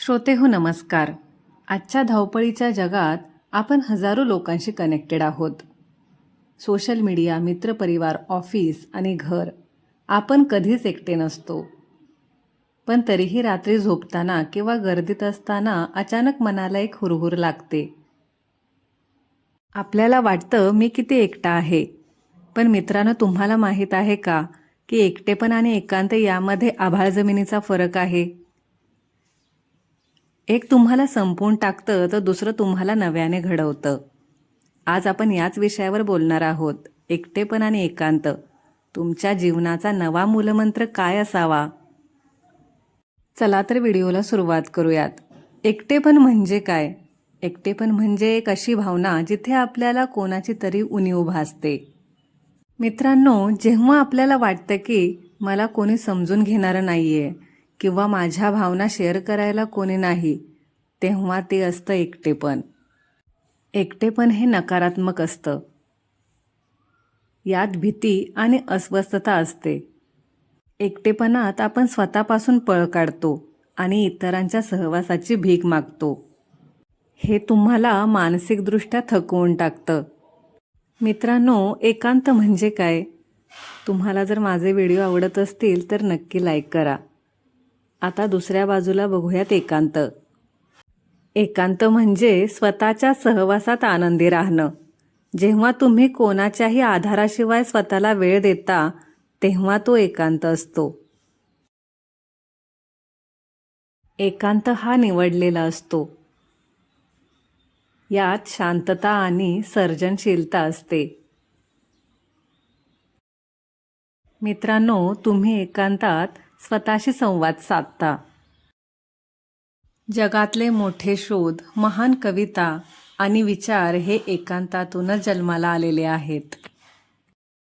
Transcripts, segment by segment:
श्रोतेहो नमस्कार. आजच्या धावपळीच्या जगात आपण हजारो लोकांशी कनेक्टेड आहोत. सोशल मीडिया, मित्रपरिवार, ऑफिस आणि घर, आपण कधीच एकटे नसतो. पण तरीही रात्री झोपताना किंवा गर्दीत असताना अचानक मनाला एक हुरहुर लागते. आपल्याला वाटतं मी किती एकटा आहे. पण मित्रांनो, तुम्हाला माहीत आहे का की एकटेपण आणि एकांत यामध्ये आभाळ जमिनीचा फरक आहे. एक तुम्हाला संपवून टाकतं तर दुसरं तुम्हाला नव्याने घडवतं. आज आपण याच विषयावर बोलणार आहोत. एकटेपण आणि एकांत, तुमच्या जीवनाचा नवा मूलमंत्र काय असावा. चला तर व्हिडिओला सुरुवात करूयात. एकटेपण म्हणजे काय? एकटेपण म्हणजे एक अशी भावना जिथे आपल्याला कोणाची तरी उणीव भासते. मित्रांनो, जेव्हा आपल्याला वाटतं की मला कोणी समजून घेणारं नाहीये किंवा माझ्या भावना शेअर करायला कोणी नाही, तेव्हा ते असतं एकटेपण. एकटेपण हे नकारात्मक असतं. यात भीती आणि अस्वस्थता असते. एकटेपणात आपण स्वतःपासून पळ काढतो आणि इतरांच्या सहवासाची भीक मागतो. हे तुम्हाला मानसिकदृष्ट्या थकवून टाकतं. मित्रांनो, एकांत म्हणजे काय? तुम्हाला जर माझे व्हिडिओ आवडत असतील तर नक्की लाईक करा. आता दुसऱ्या बाजूला बघूयात एकांत. एकांत म्हणजे स्वतःच्या सहवासात आनंदी राहणं. जेव्हा तुम्ही कोणाच्याही आधाराशिवाय स्वतःला वेळ देता, तेव्हा तो एकांत असतो. एकांत हा निवडलेला असतो. यात शांतता आणि सर्जनशीलता असते. मित्रांनो, तुम्ही एकांतात स्वतःशी संवाद साधता. जगातले मोठे शोध, महान कविता आणि विचार हे एकांतातूनच जन्माला आलेले आहेत.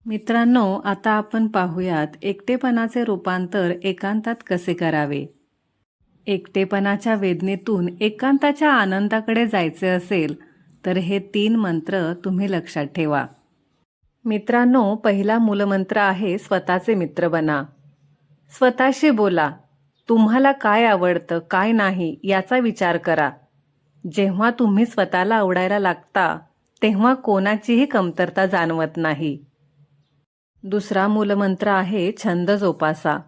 मित्रांनो, आता आपण पाहूयात एकटेपणाचे रूपांतर एकांतात कसे करावे. एकटेपणाच्या वेदनेतून एकांताच्या आनंदाकडे जायचे असेल तर हे 3 मंत्र तुम्ही लक्षात ठेवा. मित्रांनो, पहिला मूलमंत्र आहे स्वतःचे मित्र बना. स्वतःशी बोला. तुम्हाला काय आवडतं, काय नाही याचा विचार करा. जेव्हा तुम्ही स्वतःला आवडायला लागता, तेव्हा कोणाचीही कमतरता जाणवत नाही. दुसरा मूलमंत्र आहे छंद जोपासा.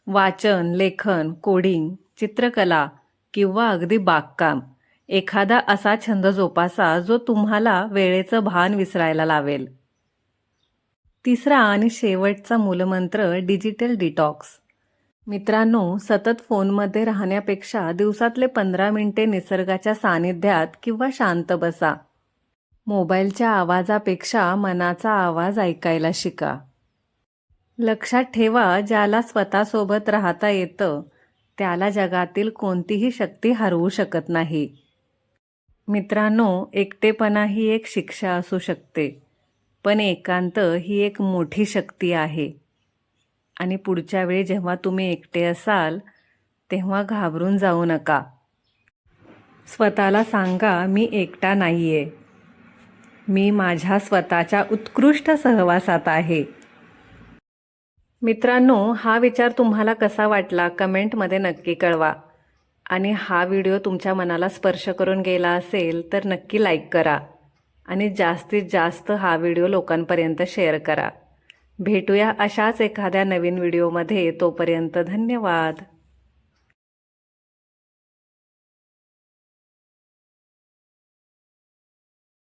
वाचन, लेखन, कोडिंग, चित्रकला किंवा अगदी बागकाम, एखादा असा छंद जोपासा जो तुम्हाला वेळेचं भान विसरायला लावेल. तिसरा आणि शेवटचा मूलमंत्र डिजिटल डिटॉक्स. मित्रांनो, सतत फोनमध्ये राहण्यापेक्षा दिवसातले 15 मिनिटे निसर्गाच्या सानिध्यात किंवा शांत बसा. मोबाईलच्या आवाजापेक्षा मनाचा आवाज ऐकायला शिका. लक्षात ठेवा, ज्याला स्वतःसोबत राहता येतं त्याला जगातील कोणतीही शक्ती हरवू शकत नाही. मित्रांनो, एकटेपणा ही एक शिक्षा असू शकते, पण एकांत ही एक मोठी शक्ती आहे. आणि पुढच्या वेळी जेव्हा तुम्ही एकटे असाल तेव्हा घाबरून जाऊ नका. स्वतःला सांगा, मी एकटा नाहीये. मी माझ्या स्वतःच्या उत्कृष्ट सहवासात आहे. मित्रांनो, हा विचार तुम्हाला कसा वाटला कमेंटमध्ये नक्की कळवा. आणि हा व्हिडिओ तुमच्या मनाला स्पर्श करून गेला असेल तर नक्की लाईक करा आणि जास्तीत जास्त हा व्हिडिओ लोकांपर्यंत शेअर करा. भेटूया अशाच एखाद्या नवीन व्हिडिओमध्ये. तोपर्यंत धन्यवाद.